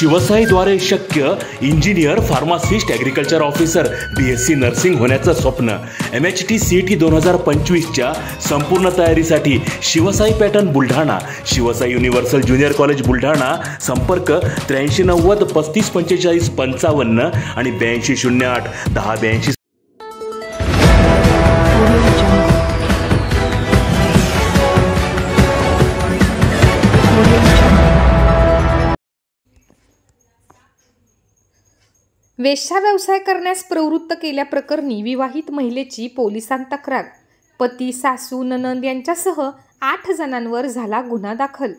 शिवसाईद्वारे शक्य engineer, pharmacist, agriculture officer, BSc nursing होण्याचं स्वप्न MHT CET 2025च्या संपूर्ण तयारीसाठी Shivsai pattern Buldhana, Shivsai universal junior college Buldhana. संपर्क 8390 3545 55 आणि 8208 1082. वेश्या व्यवसाय करण्यास प्रवृत्त केल्याप्रकरणी विवाहित महिलेची पोलिसांत तक्रार. पती, सासू, नणंद यांच्यासह 8 जणांवर झाला गुन्हा दाखल.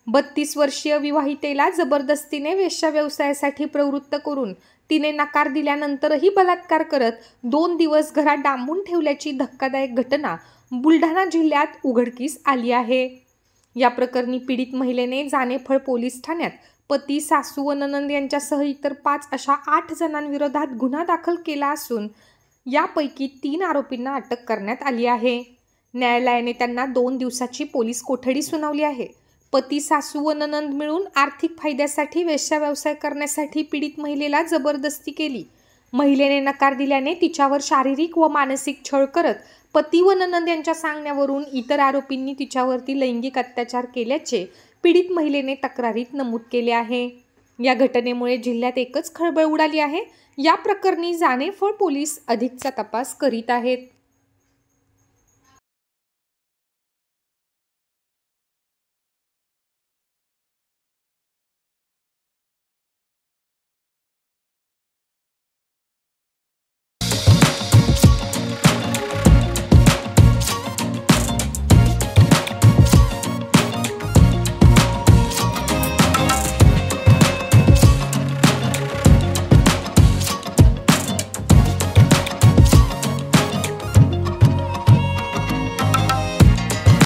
32 वर्षीय विवाहितेला जबरदस्तीने वेश्या व्यवसायासाठी प्रवृत्त करून तिने नकार दिल्यानंतरही बलात्कार करत 2 दिवस घरात डांबून ठेवल्याची धक्कादायक घटना बुलढाणा जिल्ह्यात उघडकीस आली आहे. या प्रकरणी पीडित महिलेने जानेफळ पोलीस ठाण्यात पती, सासू व नणंद यांच्यासह इतर 5 अशा 8 जणांविरोधात गुन्हा दाखल केला असून यापैकी 3 आरोपींना अटक करण्यात आली आहे. न्यायालयाने त्यांना 2 दिवसाची पोलीस कोठडी सुनावली आहे. पती, सासू व नणंद मिळून आर्थिक फायद्यासाठी वेश्या व्यवसाय करण्यासाठी पीडित महिलेला जबरदस्ती केली. महिलेने नकार दिल्याने तिच्यावर शारीरिक व मानसिक छळ करत पती व नणंद यांच्या सांगण्यावरून इतर आरोपींनी तिच्यावरती लैंगिक अत्याचार केल्याचे पीडित महिलेने तक्रारीत नमूद केले आहे. या घटनेमुळे जिल्ह्यात एकच खळबळ उडाली आहे. या प्रकरणी जानेफळ पोलीस अधिकचा तपास करीत आहेत.